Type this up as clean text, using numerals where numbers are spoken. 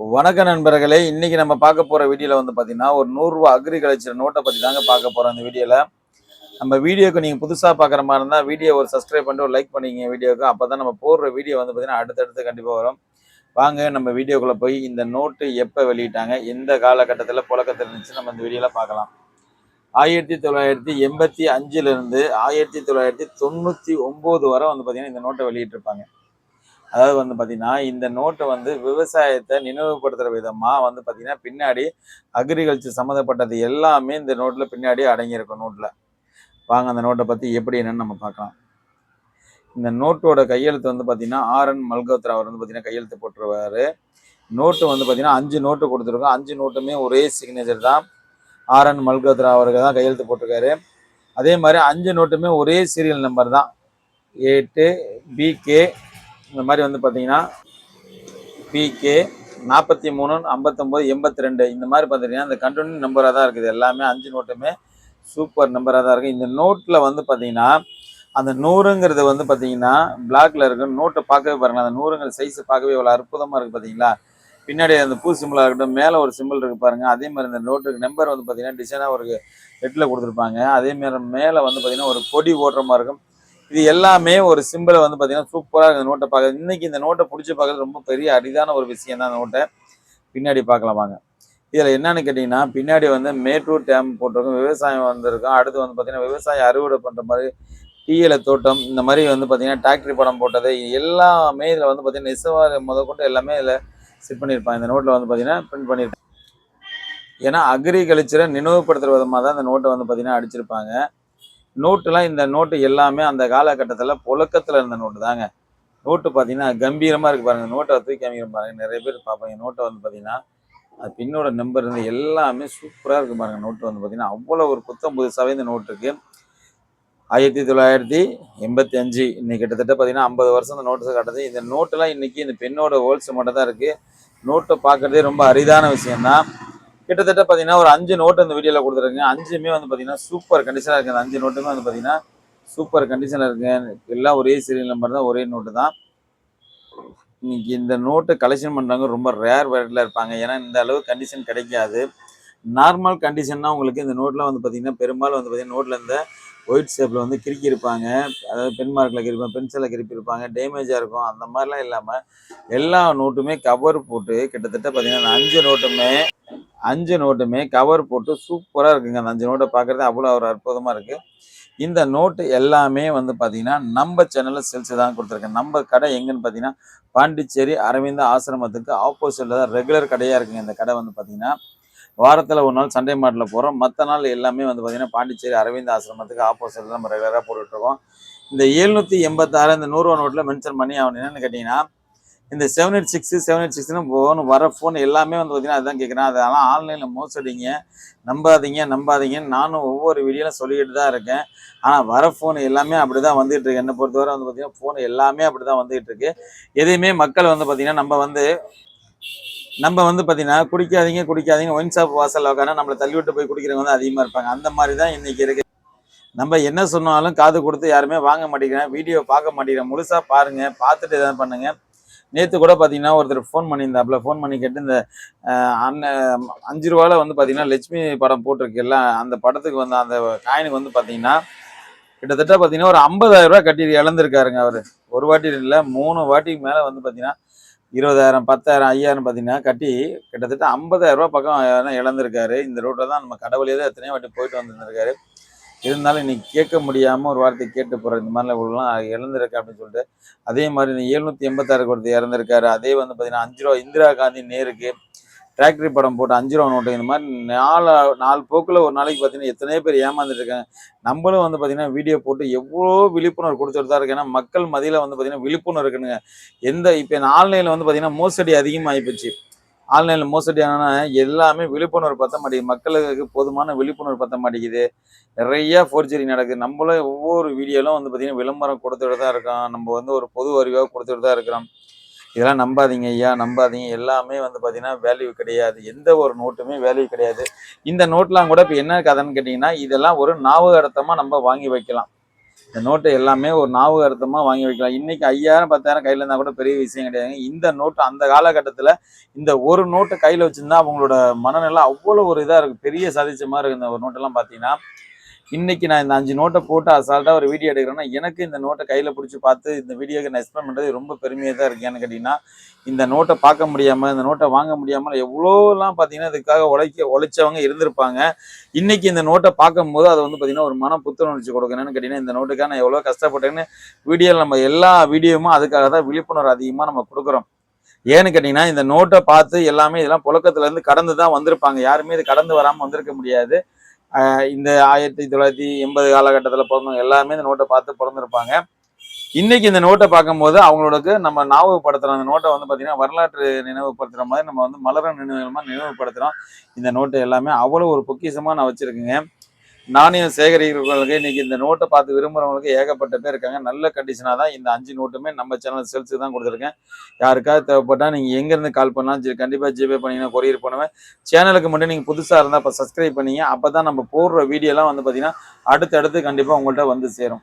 வணக்க நண்பர்களே, இன்னைக்கு நம்ம பார்க்க போற வீடியோல வந்து பார்த்தீங்கன்னா, ஒரு ரூ. 100 அக்ரிகல்ச்சர் நோட்ட பத்தி தாங்க பார்க்க போறோம் இந்த வீடியோல. நம்ம வீடியோக்கு நீங்க புதுசா பார்க்குற மாரி இருந்தா, வீடியோ ஒரு சப்ஸ்கிரைப் பண்ணிட்டு ஒரு லைக் பண்ணிக்கங்க வீடியோக்கு. அப்பதான் நம்ம போடுற வீடியோ வந்து பார்த்தீங்கன்னா, அடுத்தடுத்து கண்டிப்பா வரும். வாங்க நம்ம வீடியோக்குள்ள போய் இந்த நோட்டு எப்ப வெளியிட்டாங்க, எந்த காலகட்டத்தில புழக்கத்துல இருந்துச்சு நம்ம இந்த வீடியோல பார்க்கலாம். 1985லிருந்து 1999 வரை வந்து பார்த்தீங்கன்னா, இந்த நோட்ட வெளியிட்டிருப்பாங்க. அதாவது வந்து பார்த்தீங்கன்னா, இந்த நோட்டு வந்து விவசாயத்த நினைவுபடுத்துற விதமா வந்து பார்த்தீங்கன்னா, பின்னாடி அக்ரிகல்ச்சர் சம்மந்தப்பட்டது எல்லாமே இந்த நோட்ல பின்னாடி அடங்கியிருக்கும் நோட்ல. வாங்க அந்த நோட்ட பத்தி எப்படி என்னன்னு நம்ம பார்க்கலாம். இந்த நோட்டோட கையெழுத்து வந்து பார்த்தீங்கன்னா, ஆர்.என். மல்கோத்ரா அவர் வந்து பார்த்தீங்கன்னா கையெழுத்து போட்டுருவாரு. நோட்டு வந்து பார்த்தீங்கன்னா 5 நோட்டு குடுத்துருக்கோம். 5 நோட்டுமே ஒரே சிக்னேச்சர் தான். ஆர்.என். மல்கோத்ரா அவர்கள் தான் கையெழுத்து போட்டிருக்காரு. அதே மாரி 5 நோட்டுமே ஒரே சீரியல் நம்பர் தான். 8 பிகே இந்த மாரி வந்து பார்த்தீங்கன்னா பிகே 43 59 82 இந்த மாதிரி பார்த்தீங்கன்னா இந்த கண்டினியூ நம்பராக தான் இருக்குது. எல்லாமே 5 நோட்டுமே சூப்பர் நம்பராக தான் இருக்குது. இந்த நோட்டில் வந்து பார்த்தீங்கன்னா அந்த 100ங்கிறது வந்து பார்த்தீங்கன்னா பிளாக்ல இருக்கு. நோட்டை பார்க்கவே பாருங்களேன், அந்த 100ங்கிற சைஸ் பார்க்கவே இவ்வளோ அற்புதமாக இருக்குது பார்த்தீங்களா. பின்னாடி அந்த பூ சிம்பிளாக இருக்கட்டும், மேலே ஒரு சிம்பிள் இருக்குது பாருங்கள். அதே மாதிரி இந்த நோட்டுக்கு நம்பர் வந்து பார்த்தீங்கன்னா டிசைனாக ஒரு ரெட்டில் கொடுத்துருப்பாங்க. அதேமாதிரி மேலே வந்து பார்த்தீங்கன்னா ஒரு கொடி ஓட்டுற மாதிரி இருக்கும். இது எல்லாமே ஒரு சிம்பிளை வந்து பார்த்தீங்கன்னா சூப்பராக இந்த நோட்டை பார்க்குறது. இன்னைக்கு இந்த நோட்டை பிடிச்சி பார்க்குறது ரொம்ப பெரிய அரிதான ஒரு விஷயம் தான். நோட்டை பின்னாடி பார்க்கலாம் வாங்க. இதில் என்னன்னு கேட்டிங்கன்னா, பின்னாடி வந்து மேட்டூர் டேம் போட்டிருக்கும், விவசாயம் வந்திருக்கும். அடுத்து வந்து பார்த்தீங்கன்னா விவசாயம் அறுவடை பண்ணுற மாதிரி டீயில தோட்டம் இந்த மாதிரி வந்து பார்த்தீங்கன்னா டிராக்டரி படம் போட்டது எல்லாமே இதில் வந்து பார்த்தீங்கன்னா நெசவாக முதற்கொண்டு எல்லாமே இதில் செட் பண்ணியிருப்பாங்க. இந்த நோட்டில் வந்து பார்த்தீங்கன்னா பிரிண்ட் பண்ணியிருப்பாங்க. ஏன்னா அக்ரிகல்ச்சரை நினைவுபடுத்துகிற விதமாக தான் இந்த நோட்டை வந்து பார்த்தீங்கன்னா அடிச்சிருப்பாங்க. நோட்டுலாம் இந்த நோட்டு எல்லாமே அந்த காலகட்டத்தில் புழக்கத்தில் இருந்த நோட்டு தாங்க. நோட்டு பார்த்தீங்கன்னா கம்பீரமாக இருக்குது பாருங்கள். நோட்டை தூக்கி காமிக்கிற பாருங்கள். நிறைய பேர் பார்ப்பாங்க நோட்டை வந்து பார்த்தீங்கன்னா அது பின்னோட நம்பர் இருந்து எல்லாமே சூப்பராக இருக்குது பாருங்கள். நோட்டு வந்து பார்த்தீங்கன்னா அவ்வளோ ஒரு புத்தம் புதுசாகவே இந்த நோட்டு இருக்குது. 1985 இன்னைக்கு கிட்டத்தட்ட பார்த்தீங்கன்னா 50 வருஷம் இந்த நோட்டு காட்டுது. இந்த நோட்டெல்லாம் இன்னைக்கு இந்த பெண்ணோட ஹோல்ஸ் மட்டும் தான் இருக்குது. நோட்டை பார்க்குறதே ரொம்ப அரிதான விஷயம்தான். கிட்டத்தட்ட பார்த்தீங்கன்னா ஒரு 5 நோட்டு இந்த வீடியோவில் கொடுத்துருங்க. 5மே வந்து பார்த்தீங்கன்னா சூப்பர் கண்டிஷனாக இருக்குது. அந்த 5 நோட்டுமே வந்து பார்த்தீங்கன்னா சூப்பர் கண்டிஷனில் இருக்குங்க. எல்லாம் ஒரே சீரியல் நம்பர் தான், ஒரே நோட்டு தான். இன்னைக்கு இந்த நோட்டு கலெக்ஷன் பண்ணுறவங்க ரொம்ப ரேர் வேர்டில் இருப்பாங்க. ஏன்னா இந்த அளவு கண்டிஷன் கிடைக்காது. நார்மல் கண்டிஷன்னா உங்களுக்கு இந்த நோட்டில் வந்து பார்த்தீங்கன்னா பெரும்பாலும் வந்து பார்த்தீங்கன்னா நோட்டில் இந்த ஒயிட் ஷேப்பில் வந்து கிறுக்கியிருப்பாங்க. அதாவது பென் மார்க்கில் கிறுப்பாங்க, பென்சிலில் கிறுப்பியிருப்பாங்க, டேமேஜாக இருக்கும். அந்த மாதிரிலாம் இல்லாமல் எல்லா நோட்டுமே கவர் போட்டு கிட்டத்தட்ட பார்த்தீங்கன்னா 5 நோட்டுமே கவர் போட்டு சூப்பராக இருக்குங்க. அந்த 5 நோட்டை பார்க்குறது அவ்வளோ ஒரு அற்புதமாக இருக்குது. இந்த நோட்டு எல்லாமே வந்து பார்த்தீங்கன்னா நம்ம சேனலில் சேல்ஸ் தான் கொடுத்துருக்கேன். நம்ம கடை எங்கன்னு பார்த்தீங்கன்னா பாண்டிச்சேரி அரவிந்த ஆசிரமத்துக்கு ஆப்போசிட்டில் தான் ரெகுலர் கடையாக இருக்குங்க. இந்த கடை வந்து பார்த்தீங்கன்னா வாரத்தில் ஒரு நாள் சண்டே மார்ட்டில் போகிறோம். மற்ற நாள் எல்லாமே வந்து பார்த்தீங்கன்னா பாண்டிச்சேரி அரவிந்த ஆசிரமத்துக்கு ஆப்போசிட்டில் நம்ம ரெகுலராக போட்டுட்ருக்கோம். இந்த 786 இந்த 100 நோட்டில் மென்ஷன் பண்ணி ஆகணும். என்னென்னு கேட்டிங்கன்னா இந்த 786 ஃபோன் வர ஃபோன் எல்லாமே வந்து பார்த்தீங்கன்னா அதுதான் கேட்குறேன். அதெல்லாம் ஆன்லைனில் மோசடிங்க, நம்பாதீங்கன்னு நானும் ஒவ்வொரு வீடியோவில் சொல்லிக்கிட்டு தான் இருக்கேன். ஆனால் வர ஃபோன் எல்லாமே அப்படி தான் வந்துகிட்டு இருக்கு. என்னை பொறுத்தவரை வந்து பார்த்தீங்கன்னா ஃபோன் எல்லாமே அப்படி தான் வந்துகிட்டு இருக்கு. எதையுமே மக்கள் வந்து பார்த்தீங்கன்னா நம்ம வந்து பார்த்தீங்கன்னா குடிக்காதீங்க ஒயின் ஷாப் வாசலில் உட்காந்து நம்மளை தள்ளி விட்டு போய் குடிக்கிறவங்க வந்து அதிகமாக இருப்பாங்க. அந்த மாதிரி தான் இன்றைக்கி இருக்குது. நம்ம என்ன சொன்னாலும் காது கொடுத்து யாருமே வாங்க மாட்டேங்கிறேன், வீடியோ பார்க்க மாட்டேங்கிறேன். முழுசாக பாருங்கள், பார்த்துட்டு எதாவது பண்ணுங்கள். நேற்று கூட பார்த்தீங்கன்னா ஒருத்தர் ஃபோன் பண்ணியிருந்தாப்புல. ஃபோன் பண்ணி கேட்டு இந்த அண்ணன் 5 ரூபாவில் வந்து பார்த்தீங்கன்னா லட்சுமி படம் போட்டிருக்குல்ல, அந்த படத்துக்கு வந்து அந்த காயினுக்கு வந்து பார்த்தீங்கன்னா கிட்டத்தட்ட பார்த்தீங்கன்னா ஒரு 50,000 ரூபா கட்டி இழந்திருக்காருங்க அவர். ஒரு வாட்டி இல்லை 3 வாட்டிக்கு மேலே வந்து பார்த்தீங்கன்னா 20,000 10,000 5,000 பார்த்தீங்கன்னா கட்டி கிட்டத்தட்ட 50,000 ரூபா பக்கம் இழந்திருக்காரு. இந்த ரோட்டில் தான் நம்ம கடவுளே தான் எத்தனையோ வாட்டி போயிட்டு வந்துருக்காரு. இருந்தாலும் இன்னைக்கு கேட்க முடியாமல் ஒரு வார்த்தை கேட்டு போகிறேன். இந்த மாதிரிலாம் இவ்வளோலாம் இழந்திருக்கு அப்படின்னு சொல்லிட்டு. அதே மாதிரி இந்த 786 ஒருத்தர் இறந்திருக்காரு. அதே வந்து பார்த்தீங்கன்னா 5 ரூபா இந்திரா காந்தி நேருக்கு டிராக்டரி படம் போட்டு 5 ரூபா நோட்டு இந்த மாதிரி 4 போக்கில் ஒரு நாளைக்கு பார்த்தீங்கன்னா எத்தனையோ பேர் ஏமாந்துட்டு இருக்காங்க. நம்மளும் வந்து பார்த்தீங்கன்னா வீடியோ போட்டு எவ்வளோ விழிப்புணர்வு கொடுத்துட்டு தான் இருக்கு. ஏன்னா மக்கள் மத்தியில் வந்து பார்த்தீங்கன்னா விழிப்புணர்வு இருக்குனுங்க. இப்போ இந்த ஆன்லைனில் வந்து பார்த்தீங்கன்னா மோசடி அதிகமாகி போச்சு. ஆன்லைனில் மோசடி ஆனால் எல்லாமே விழிப்புணர்வு பற்ற மாட்டேங்குது. மக்களுக்கு போதுமான விழிப்புணர்வு பற்ற மாட்டேங்குது. நிறைய ஃபோர்ஜரி நடக்குது. நம்மளும் ஒவ்வொரு வீடியோலும் வந்து பார்த்தீங்கன்னா விளம்பரம் கொடுத்துட்டு தான் இருக்கோம். நம்ம வந்து ஒரு பொது அறிவாக கொடுத்துட்டு தான் இருக்கிறோம். இதெல்லாம் நம்பாதீங்க ஐயா, நம்பாதீங்க. எல்லாமே வந்து பார்த்தீங்கன்னா வேல்யூ கிடையாது. எந்த ஒரு நோட்டுமே வேல்யூ கிடையாது. இந்த நோட்லாம் கூட இப்போ என்ன கதைன்னு கேட்டிங்கன்னா இதெல்லாம் ஒரு ஞாபகார்த்தமாக நம்ம வாங்கி வைக்கலாம். இந்த நோட்டு எல்லாமே ஒரு ஞாபகார்த்தமா வாங்கி வைக்கலாம். இன்னைக்கு 5000 10,000 கையில இருந்தா கூட பெரிய விஷயம் கிடையாதுங்க. இந்த நோட்டு அந்த காலகட்டத்துல இந்த ஒரு நோட்டு கையில வச்சிருந்தா அவங்களோட மனநிலை அவ்வளோ ஒரு இதா இருக்கு. பெரிய சாதிச்ச மாரி இருக்கு இந்த ஒரு நோட்டெல்லாம் பார்த்தீங்கன்னா. இன்னைக்கு நான் இந்த 5 நோட்ட போட்டு அசால்ட்டா ஒரு வீடியோ எடுக்கிறேன்னா, எனக்கு இந்த நோட்ட கையில புடிச்சு பார்த்து இந்த வீடியோக்கு நான் எக்ஸ்பிளைன் பண்றது ரொம்ப பெருமையா தான் இருக்கு. ஏன்னு கேட்டீங்கன்னா, இந்த நோட்ட பார்க்க முடியாம, இந்த நோட்ட வாங்க முடியாம எவ்வளோலாம் பார்த்தீங்கன்னா, இதுக்காக உழைச்சவங்க இருந்திருப்பாங்க. இன்னைக்கு இந்த நோட்ட பார்க்கும்போது அது வந்து பார்த்தீங்கன்னா, ஒரு மன புத்துணர்ச்சி கொடுக்கும். என்னன்னு கேட்டீங்கன்னா, இந்த நோட்டுக்காக நான் எவ்வளோ கஷ்டப்பட்டேன்னு வீடியோல நம்ம எல்லா வீடியோவும் அதுக்காக தான் விழிப்புணர்வு அதிகமா நம்ம குடுக்குறோம். ஏன்னு கேட்டீங்கன்னா, இந்த நோட்ட பார்த்து எல்லாமே இதெல்லாம் புழக்கத்துல இருந்து கடந்து தான் வந்திருப்பாங்க. யாருமே இது கடந்து வராம வந்திருக்க முடியாது. இந்த 1980 காலகட்டத்துல பொறந்தவங்க எல்லாருமே இந்த நோட்ட பார்த்து பொறந்திருப்பாங்க. இன்னைக்கு இந்த நோட்ட பார்க்கும்போது அவங்களுக்கு நம்ம ஞாபகப்படுத்துறோம். அந்த நோட்ட வந்து பார்த்தீங்கன்னா, வரலாற்று நினைவுபடுத்துற மாரி நம்ம வந்து மலரும் நினைவுகளமா நினைவுபடுத்துறோம். இந்த நோட்டு எல்லாமே அவ்வளோ ஒரு பொக்கிஷமா நான் வச்சிருக்கேங்க. நாணயம் சேகரிக்கிறவங்களுக்கு இன்னைக்கு இந்த நோட்ட பார்த்து விரும்புறவங்களுக்கு ஏகப்பட்ட பேர் இருக்காங்க. நல்ல கண்டிஷனா தான் இந்த 5 நோட்டுமே நம்ம சேனல் சேல்ஸுக்கு தான் குடுத்துருக்கேன். யாருக்காவது தேவைப்பட்டா நீங்க எங்கேருந்து கால் பண்ணலாம். கண்டிப்பா ஜிபே பண்ணீங்கன்னா கொரியர் பண்ணுவேன். சேனலுக்கு மட்டும் நீங்க புதுசா இருந்தா அப்ப சப்ஸ்கிரைப் பண்ணீங்க. அப்பதான் நம்ம போடுற வீடியோலாம் வந்து பார்த்தீங்கன்னா, அடுத்தடுத்து கண்டிப்பா உங்கள்ட்ட வந்து சேரும்.